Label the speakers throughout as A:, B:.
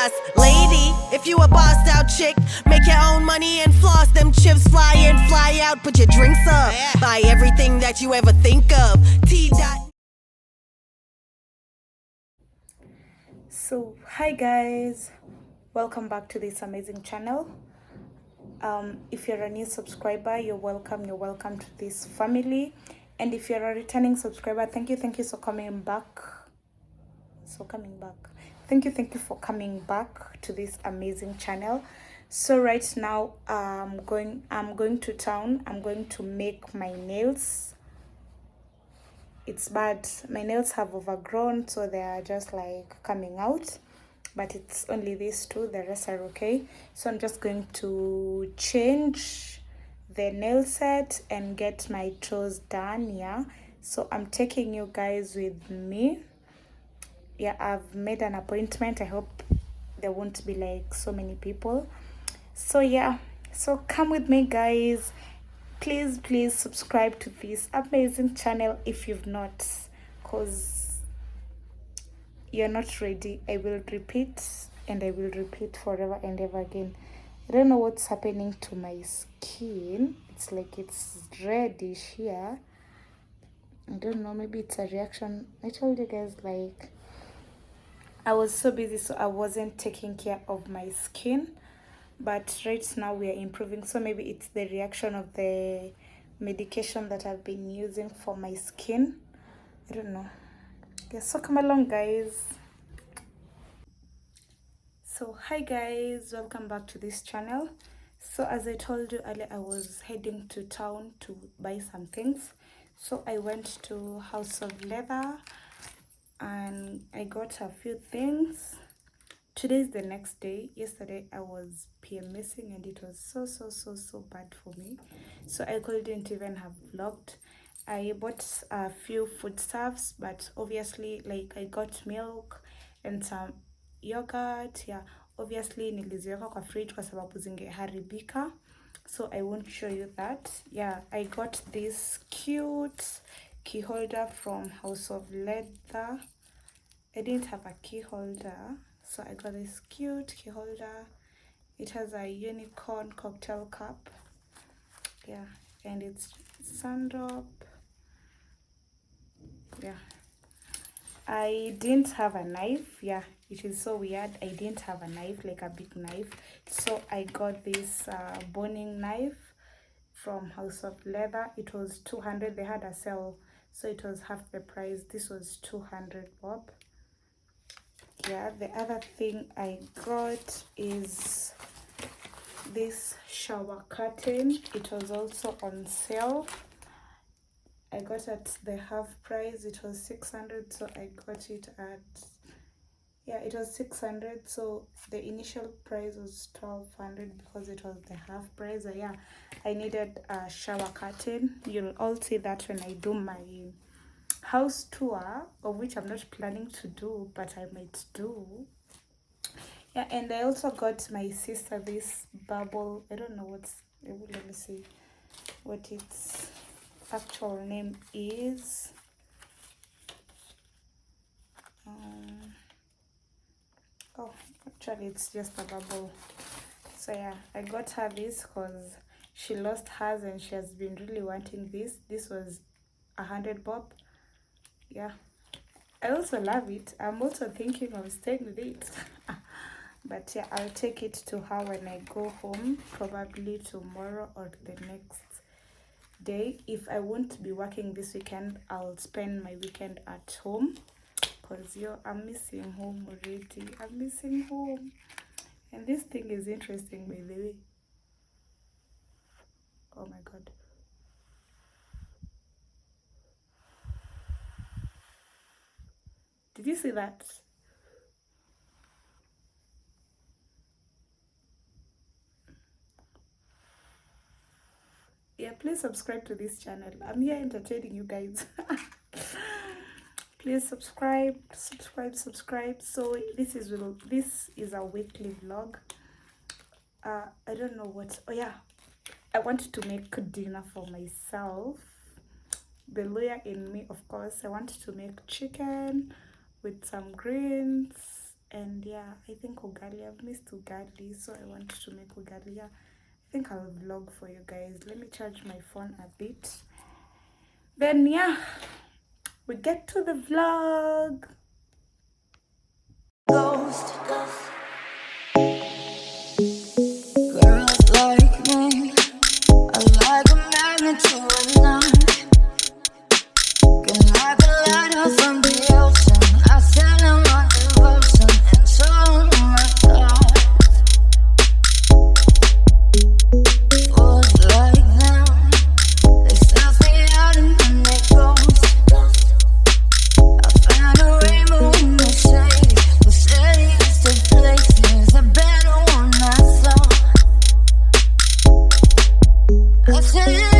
A: Lady, if you a bossed out chick, make your own money and floss them chips, fly in, fly out, put your drinks up, buy everything that you ever think of. T.
B: So hi guys, welcome back to this amazing channel. If you're a new subscriber, you're welcome to this family, and if you're a returning subscriber, thank you for coming back. Thank you for coming back to this amazing channel. So right now I'm going to town. I'm going to make my nails. It's bad, my nails have overgrown, so they are just like coming out, but it's only these two, the rest are okay. So I'm just going to change the nail set and get my toes done. Yeah, so I'm taking you guys with me. Yeah, I've made an appointment. I hope there won't be like so many people. So yeah, so come with me guys. Please subscribe to this amazing channel if you've not, because you're not ready. I will repeat and I will repeat forever and ever again. I don't know what's happening to my skin. It's like it's reddish here. I don't know, maybe it's a reaction. I told you guys, like, I was so busy, so I wasn't taking care of my skin, but right now we are improving. So maybe it's the reaction of the medication that I've been using for my skin. I don't know. Yeah, so come along guys. So hi guys, welcome back to this channel. So as I told you earlier, I was heading to town to buy some things. So I went to House of Leather and I got a few things. Today's the next day. Yesterday I was PMSing and it was so bad for me, so I couldn't even have vlogged. I bought a few foodstuffs, but obviously, like, I got milk and some yogurt. Yeah, obviously niliziweka kwa fridge kwa sababu zingeharibika, so I won't show you that. Yeah, I got this cute key holder from House of Leather. I didn't have a key holder, so I got this cute key holder. It has a unicorn cocktail cup. Yeah, and it's sandrop. Yeah, I didn't have a knife. Yeah, it is so weird. I didn't have a knife, like a big knife, so I got this boning knife from House of Leather. It was 200. They had a sale, so it was half the price. This was 200 bob. Yeah, the other thing I got is this shower curtain. It was also on sale. I got at the half price. It was 600, so I got it at, yeah, it was 600. So the initial price was 1200 because it was the half price. Yeah, I needed a shower curtain. You'll all see that when I do my house tour, of which I'm not planning to do, but I might do. Yeah, and I also got my sister this bubble. I don't know what's, let me see what its actual name is. Oh, actually it's just a bubble. So yeah, I got her this because she lost hers and she has been really wanting this. This was 100 bob. Yeah, I also love it. I'm also thinking of staying with it. But yeah, I'll take it to her when I go home, probably tomorrow or the next day. If I won't be working this weekend, I'll spend my weekend at home, because I'm missing home already. I'm missing home. And this thing is interesting, by the way. Oh my god. Did you see that? Yeah, please subscribe to this channel. I'm here entertaining you guys. Please subscribe. So this is a weekly vlog. I don't know what. Oh yeah, I want to make dinner for myself. The lawyer in me, of course. I want to make chicken with some greens And yeah, I think ugali, I've missed ugali, so I want to make ugali. Yeah, I think I'll vlog for you guys. Let me charge my phone a bit. Then yeah, we get to the vlog.
C: Ghost. Girls like me are like a magnet to a knife. Can like a lighthouse from the ocean. I sell them on devotion and show my thoughts. Fools like them, they sell me out and then they ghost. I found a rainbow in the shade, but said used to places a better one I saw. I said,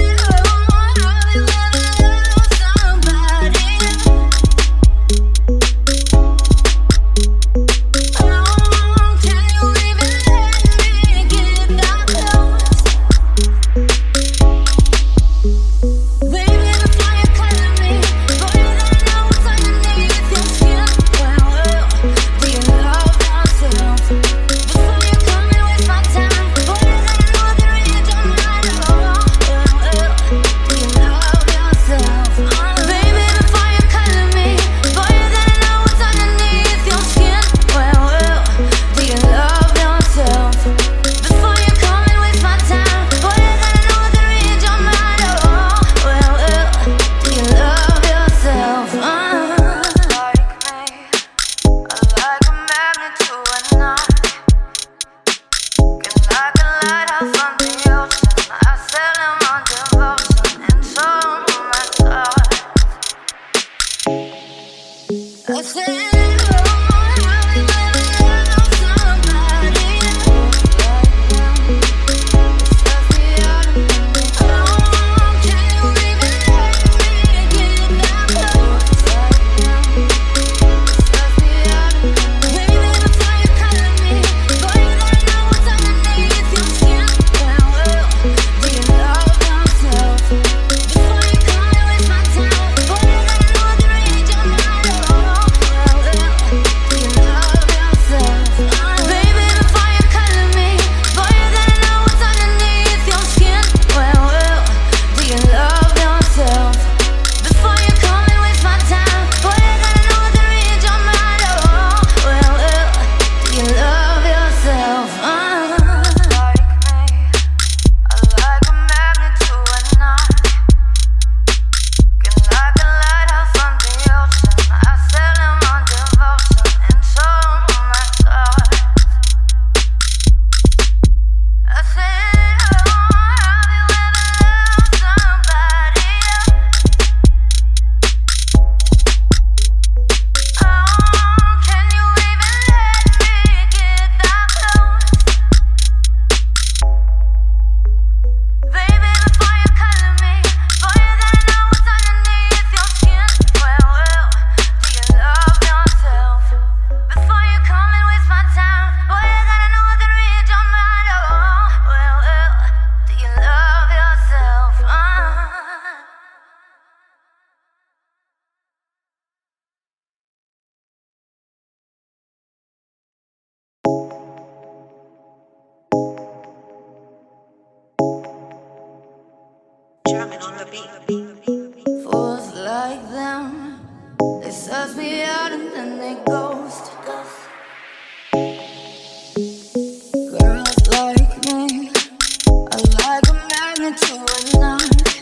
C: fools like them, they suss me out and then they ghost. Girls like me are like a magnet to a knife.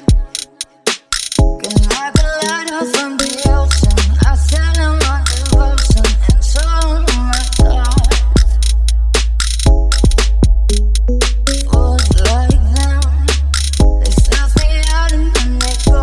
C: Can like a lighthouse from the ocean. I sell them on devotion and show my thoughts. Fools like them, they suss me out and then they ghost.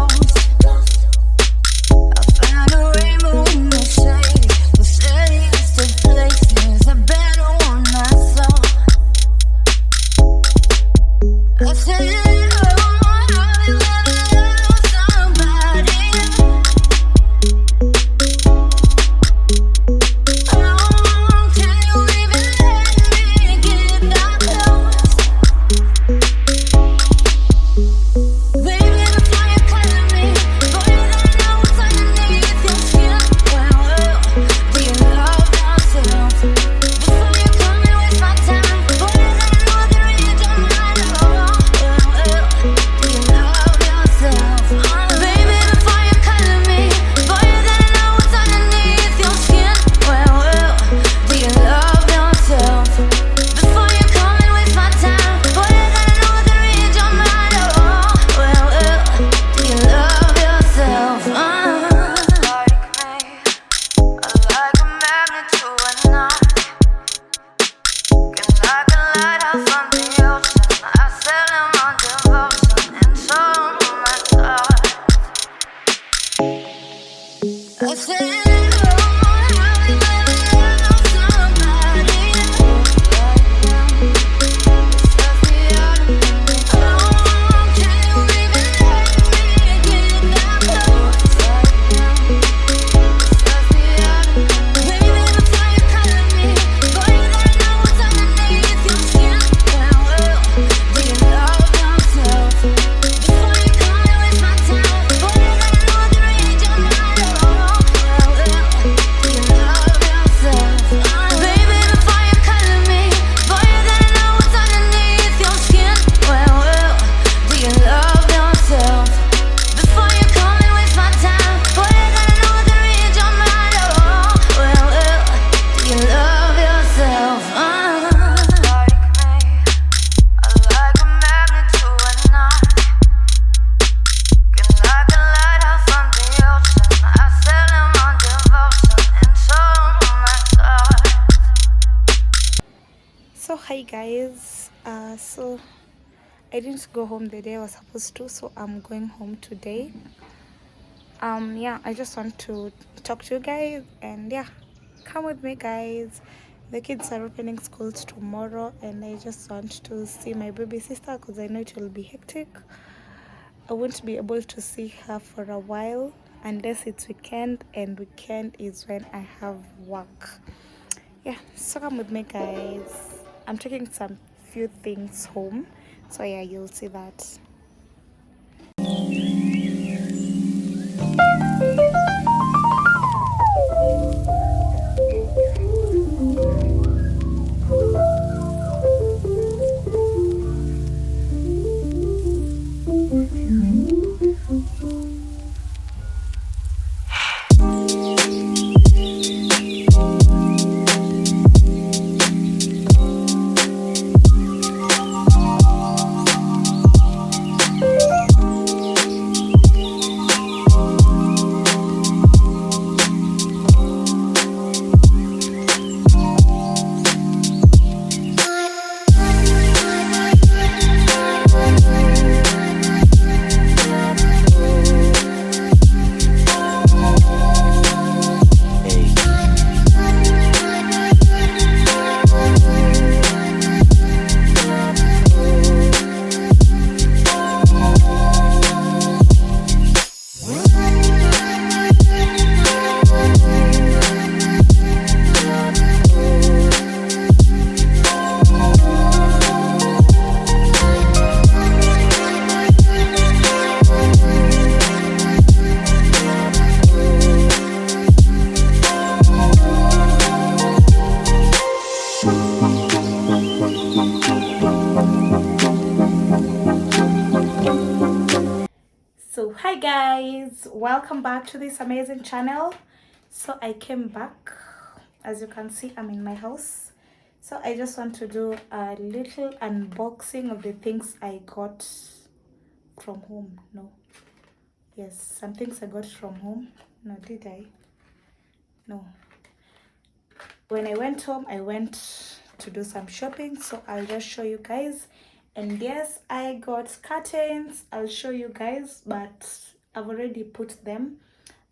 C: out from the ocean. I sail him on devotion. And so, my God, I said,
B: So hi guys, so I didn't go home the day I was supposed to, so I'm going home today. Yeah, I just want to talk to you guys, and yeah, come with me guys. The kids are opening schools tomorrow, and I just want to see my baby sister because I know it will be hectic. I won't be able to see her for a while unless it's weekend, and weekend is when I have work. Yeah, so come with me guys. I'm taking some few things home, so yeah, you'll see that. So hi guys, welcome back to this amazing channel. So I came back. As you can see, I'm in my house. So I just want to do a little unboxing of the things I got from home. No, yes, some things I got from home. No, did I? No, when I went home, I went to do some shopping, so I'll just show you guys. And yes, I got curtains. I'll show you guys, but I've already put them.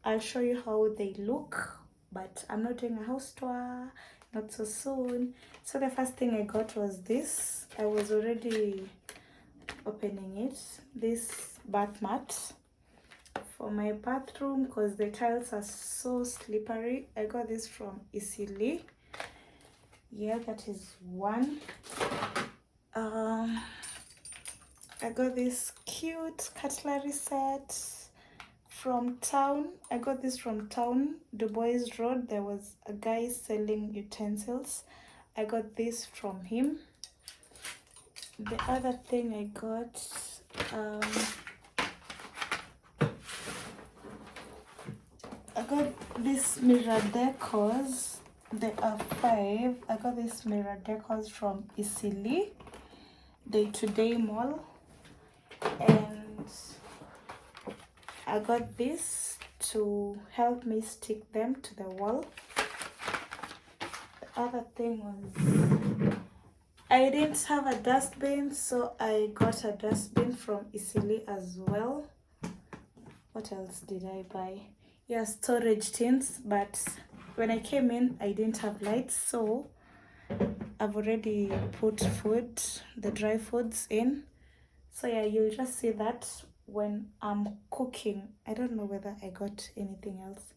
B: I'll show you how they look, but I'm not doing a house tour, not so soon. So the first thing I got was this. I was already opening it. This bath mat for my bathroom because the tiles are so slippery. I got this from Eastleigh. Yeah, that is one. I got this cute cutlery set from town. I got this from town, Du Bois Road. There was a guy selling utensils. I got this from him. The other thing I got, I got this mirror decors. There are 5. I got this mirror decors from Eastleigh Day-to-Day Mall, and I got this to help me stick them to the wall. The other thing was I didn't have a dustbin, so I got a dustbin from Eastleigh as well. What else did I buy? Yeah, storage tins, but when I came in, I didn't have lights, so I've already put food, the dry foods in. So yeah, you'll just see that when I'm cooking. I don't know whether I got anything else.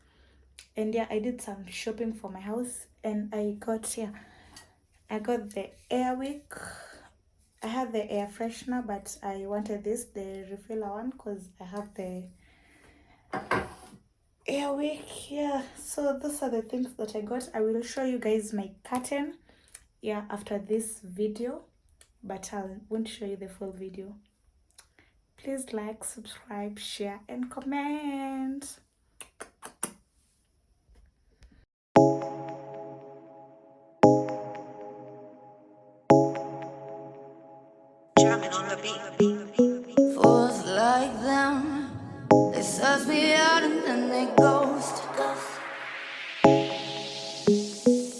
B: And yeah, I did some shopping for my house, and I got the Airwick. I had the air freshener, but I wanted the refiller one, because I have the Airwick. Yeah, so those are the things that I got. I will show you guys my curtain, yeah, after this video, but I won't show you the full video. Please like, subscribe, share, and comment.
C: Jamming on the beat. Fools like them, they suss me out and then they go.